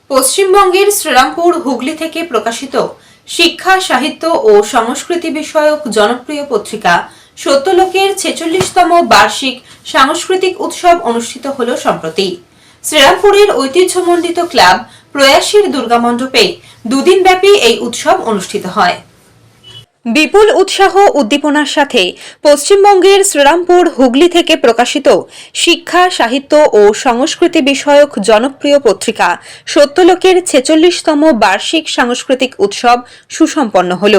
পশ্চিমবঙ্গের শ্রীরামপুর হুগলি থেকে প্রকাশিত শিক্ষা সাহিত্য ও সংস্কৃতি বিষয়ক জনপ্রিয় পত্রিকা সত্যলোকের ৪৬তম বার্ষিক সাংস্কৃতিক উৎসব অনুষ্ঠিত হল সম্প্রতি। শ্রীরামপুরের ঐতিহ্যমণ্ডিত ক্লাব প্রয়াসীর দুর্গামণ্ডপে দুদিনব্যাপী এই উৎসব অনুষ্ঠিত হয়। বিপুল উৎসাহ উদ্দীপনার সাথে পশ্চিমবঙ্গের শ্রীরামপুর হুগলি থেকে প্রকাশিত শিক্ষা সাহিত্য ও সংস্কৃতি বিষয়ক জনপ্রিয় পত্রিকা সত্যলোকের ৪৬তম বার্ষিক সাংস্কৃতিক উৎসব সুসম্পন্ন হল।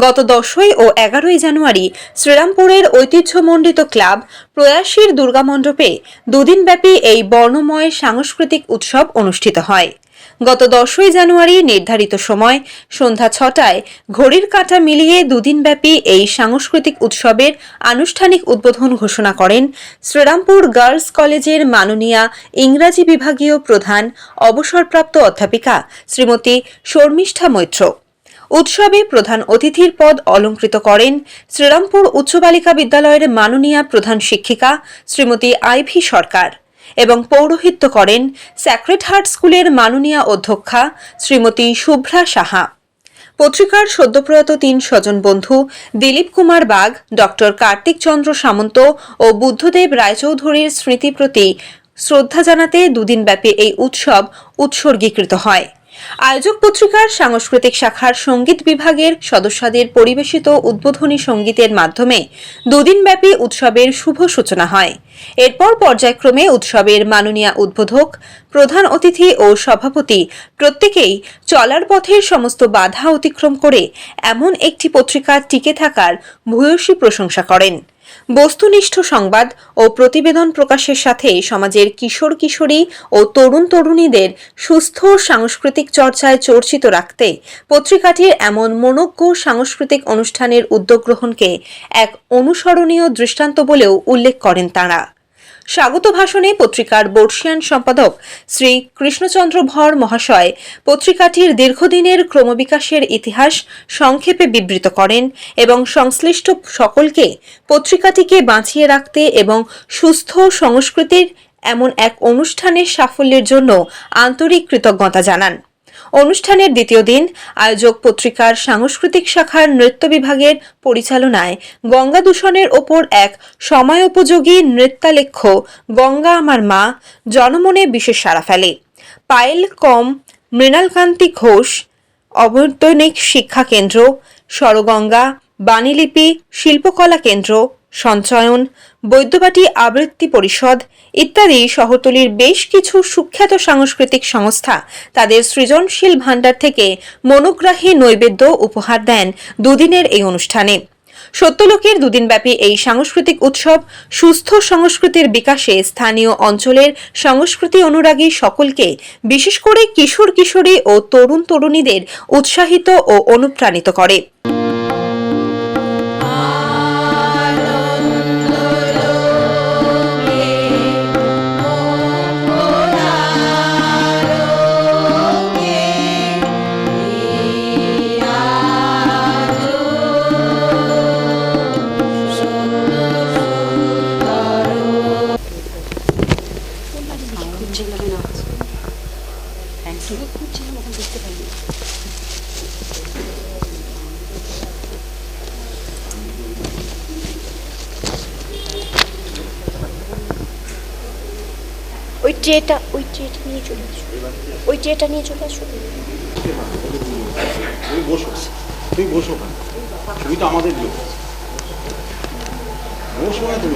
গত ১০ ও ১১ জানুয়ারি শ্রীরামপুরের ঐতিহ্যমণ্ডিত ক্লাব প্রয়াসীর দুর্গামণ্ডপে দুদিনব্যাপী এই বর্ণময় সাংস্কৃতিক উৎসব অনুষ্ঠিত হয়। গত ১০ জানুয়ারি নির্ধারিত সময় সন্ধ্যা ৬টায় ঘড়ির কাঁটা মিলিয়ে দুদিনব্যাপী এই সাংস্কৃতিক উৎসবের আনুষ্ঠানিক উদ্বোধন ঘোষণা করেন শ্রীরামপুর গার্লস কলেজের মাননীয়া ইংরাজি বিভাগীয় প্রধান অবসরপ্রাপ্ত অধ্যাপিকা শ্রীমতী শর্মিষ্ঠা মৈত্র। উৎসবে প্রধান অতিথির পদ অলঙ্কৃত করেন শ্রীরামপুর উচ্চ বালিকা বিদ্যালয়ের মাননীয়া প্রধান শিক্ষিকা শ্রীমতী আইভি সরকার এবং পৌরোহিত্য করেন স্যাক্রেড হার্ট স্কুলের মাননীয়া অধ্যক্ষা শ্রীমতী শুভ্রা সাহা। পত্রিকার সদ্যপ্রয়াত ৩ স্বজন বন্ধু দিলীপ কুমার বাগ, ডক্টর কার্তিক চন্দ্র সামন্ত ও বুদ্ধদেব রায়চৌধুরীর স্মৃতি প্রতি শ্রদ্ধা জানাতে দুদিনব্যাপী এই উৎসব উৎসর্গীকৃত হয়। আয়োজক পত্রিকার সাংস্কৃতিক শাখার সঙ্গীত বিভাগের সদস্যদের পরিবেশিত উদ্বোধনী সঙ্গীতের মাধ্যমে দুদিনব্যাপী উৎসবের শুভ সূচনা হয়। এরপর পর্যায়ক্রমে উৎসবের মাননীয়া উদ্বোধক, প্রধান অতিথি ও সভাপতি প্রত্যেকেই চলার পথের সমস্ত বাধা অতিক্রম করে এমন একটি পত্রিকা টিকে থাকার ভূয়সী প্রশংসা করেন। বস্তুনিষ্ঠ সংবাদ ও প্রতিবেদন প্রকাশের সাথে সমাজের কিশোর কিশোরী ও তরুণ তরুণীদের সুস্থ সাংস্কৃতিক চর্চায় চর্চিত রাখতে পত্রিকাটির এমন মনোজ্ঞ সাংস্কৃতিক অনুষ্ঠানের উদ্যোগ গ্রহণকে এক অনুসরণীয় দৃষ্টান্ত বলেও উল্লেখ করেন তাঁরা। স্বাগত ভাষণে পত্রিকার বর্ষিয়ান সম্পাদক শ্রী কৃষ্ণচন্দ্র ভর মহাশয় পত্রিকাটির দীর্ঘদিনের ক্রমবিকাশের ইতিহাস সংক্ষেপে বিবৃত করেন এবং সংশ্লিষ্ট সকলকে পত্রিকাটিকে বাঁচিয়ে রাখতে এবং সুস্থ সংস্কৃতির এমন এক অনুষ্ঠানের সাফল্যের জন্য আন্তরিক কৃতজ্ঞতা জানান। অনুষ্ঠানের দ্বিতীয় দিন আয়োজক পত্রিকার সাংস্কৃতিক শাখার নৃত্য বিভাগের পরিচালনায় গঙ্গা দূষণের ওপর এক সময়োপযোগী নৃত্যালেখ্য গঙ্গা আমার মা জনমনে বিশেষ সাড়া ফেলে। পায়েল কম মৃণালকান্তি ঘোষ অবৈতনিক শিক্ষা কেন্দ্র, স্বরগঙ্গা বাণীলিপি শিল্পকলা কেন্দ্র, সঞ্চয়ন, বৈদ্যবাটী আবৃত্তি পরিষদ ইত্যাদি শহরতলির বেশ কিছু সুখ্যাত সাংস্কৃতিক সংস্থা তাদের সৃজনশীল ভাণ্ডার থেকে মনোগ্রাহী নৈবেদ্য উপহার দেন দুদিনের এই অনুষ্ঠানে। সত্যলোকের দুদিনব্যাপী এই সাংস্কৃতিক উৎসব সুস্থ সংস্কৃতির বিকাশে স্থানীয় অঞ্চলের সংস্কৃতি অনুরাগী সকলকে, বিশেষ করে কিশোর কিশোরী ও তরুণ তরুণীদের উৎসাহিত ও অনুপ্রাণিত করে। ওই ট্রেটা নিয়ে চলে আসো, ওই ট্রেটা নিয়ে চলে আসো। তুই বসো না, তুমি তো আমাদের লোক, বসো না তুমি।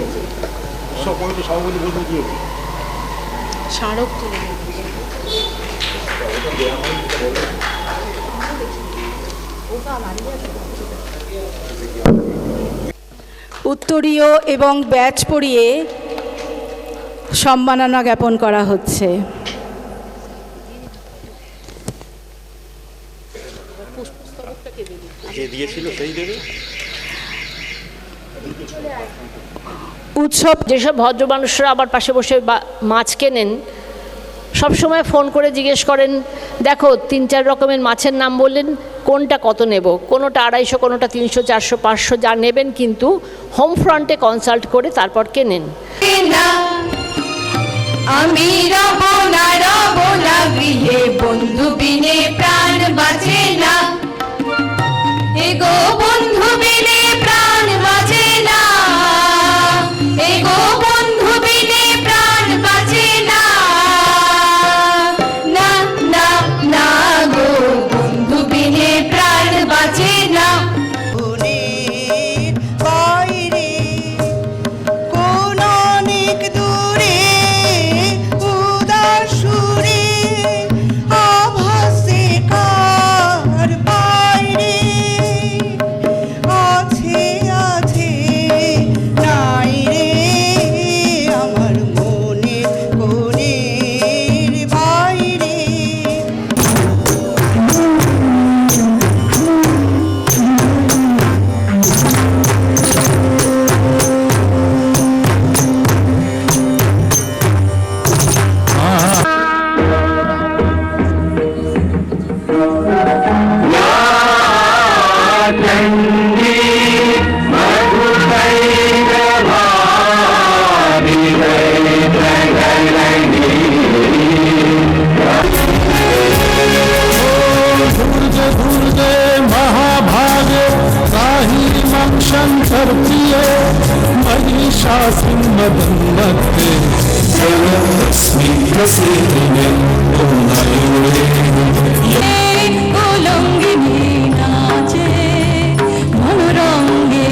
সব কমিটি সভাপতি বসে কি হবে? স্মারক তুলে উত্তরীয় এবং ব্যাচ পরিয়ে সম্মাননা জ্ঞাপন করা হচ্ছে। উৎসব যেসব ভদ্র মানুষরা আবার পাশে বসে মাছ কেনেন, সবসময় ফোন করে জিজ্ঞেস করেন, দেখো ৩-৪ রকমের মাছের নাম বললেন, কোনটা কত নেব, কোনোটা ২৫০, কোনোটা ৩০০, ৪০০, ৫০০ যা নেবেন, কিন্তু হোম ফ্রন্টে কনসাল্ট করে তারপর কেনেন। আমি রব না গৃহে বন্ধু दुर्गे दुर्गे महाभागे साहि मां शङ्करप्रिये महिषासुरमर्दने सर्वस्मै प्रसीदने ॐ উলঙ্গিনী নাচে মনোরঙ্গে।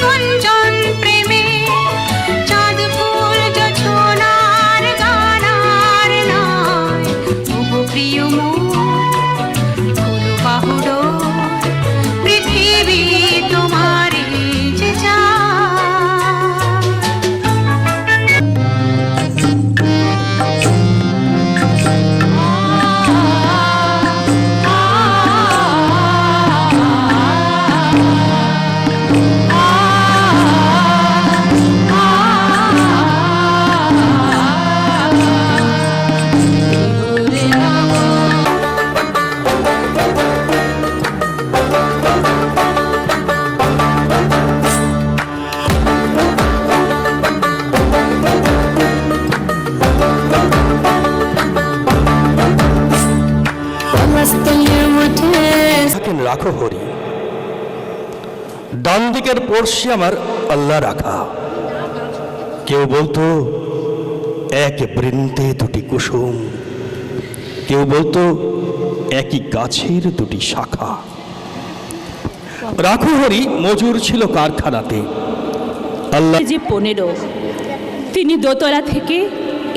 গুঞ্জন প্রেমে চাঁদ ফুল জোছনার গানার নয় তবু প্রিয় মোর ফুল বাহুডো পৃথিবী তোমারে যে থাকেন রাখো হরি, ডান দিকের পড়শি আমার আল্লাহ রাখা। কেউ বলতো এক বৃন্তে দুটি কুসুম, কেউ বলতো একই গাছের দুটি শাখা। রাখো হরি মজুর ছিল কারখানাতে, আল্লাহ যে 15 তিনি দোতলা থেকে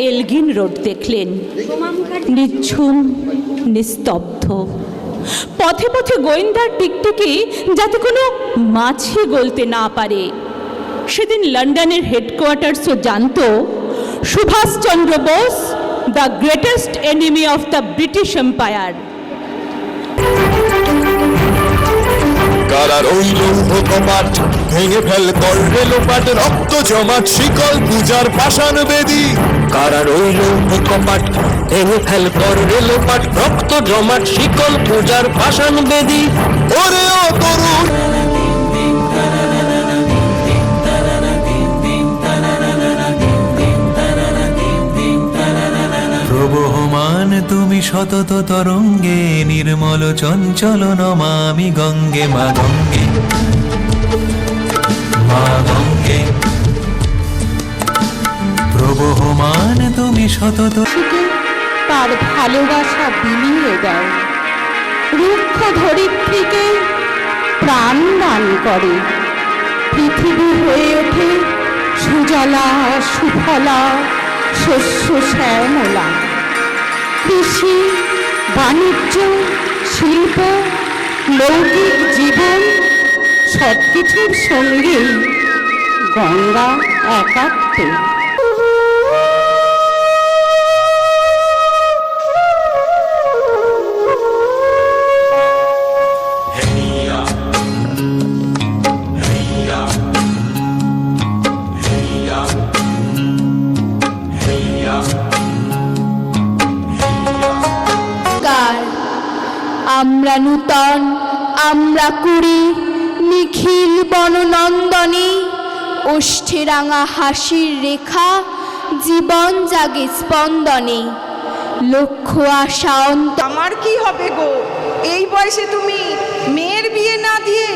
এলগিন রোড দেখলেন, নিঝুম নিস্তব্ধ। পথে পথে গোয়েন্দার টিকটিকি যাতে কোনো মাছি গলতে না পারে। সেদিন লন্ডনের হেডকোয়ার্টার্সও জানত Subhash Chandra Bose the greatest enemy of the British empire. কারা রইল কপাট ভেঙে ফেল করবে লোপাট, রক্ত জমাট শিকল পূজার পাষাণ বেদী। কারা রইল কপাট ভেঙে ফেল করবে লোপাট, রক্ত জমাট শিকল পূজার পাষাণ বেদী। ওরে ও তরুণ প্রবহমান তুমি সতত তরঙ্গে, নির্মল চঞ্চল নমামি গঙ্গে। মা গঙ্গে, মা গঙ্গে, প্রবহমান তুমি সতত। তার ভালোবাসা বিলিয়ে দেয়, রুক্ষ ধরিত্রীকে প্রাণ দান করে। পৃথিবী হয়ে ওঠে সুজলা সুফলা, শস্য শ্যামলা। কৃষি, বাণিজ্য, শিল্প, লৌকিক জীবন সব কিছুর সঙ্গেই গঙ্গা একাত্ম। আমরা নূতন, আমরা কুড়ি, নিখিল বননন্দনী। ওষ্ঠে রাঙা হাসির রেখা, জীবন জাগে স্পন্দনে। লক্ষ্য আশা অন্ত। আমার কি হবে গো, এই বয়সে তুমি মেয়ের বিয়ে না দিয়ে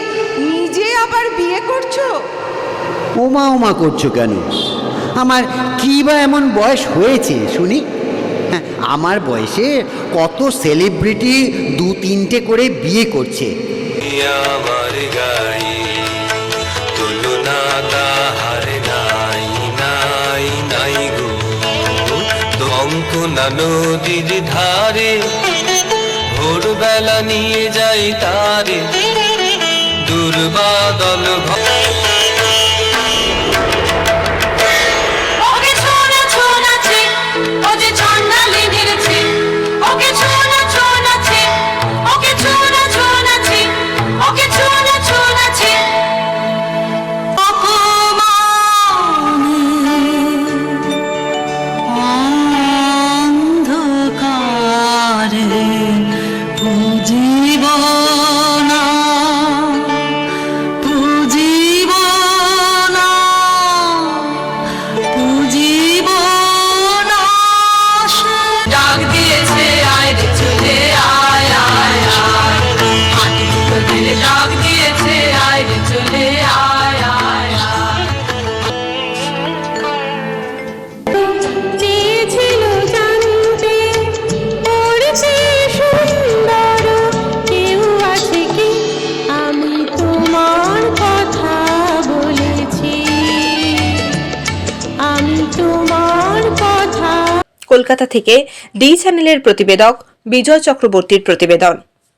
নিজে আবার বিয়ে করছো? ওমা ওমা করছো কেন? আমার কী বা এমন বয়স হয়েছে শুনি? হ্যাঁ, আমার বয়সে কত সেলিব্রিটি 2-3টে করে বিয়ে করছে। আমার গাড়ি তুলনা তাহার নাই নাই নাই গো, কঙ্কনা নদীর ধারে ভোরবেলা নিয়ে যাই তারে দুর্বাদল ওকে ছোনা ছোনা ছে ও যে চন্ডালিনীর ছে ওকে ছোনা ছোনা ছে ওকে ছোনা ছোনা ছে ওকে ছোনা ছোনা ছে অন্ধকারে পুজিব না পুজিব না পুজিব না ডাক দিয়েছে আয় রে চলে আয় আয় আয় হাঁটু তোদের ডাক দিয়েছে আয় রে চলে আয় আয় আয় চেয়েছিল জানতে ওর চেয়ে সুন্দর কেউ আছে কি আমি তোমার কথা বলেছি আমি তোমার কথা কলকাতা থেকে ডি চ্যানেলের প্রতিবেদক বিজয় চক্রবর্তীর প্রতিবেদন।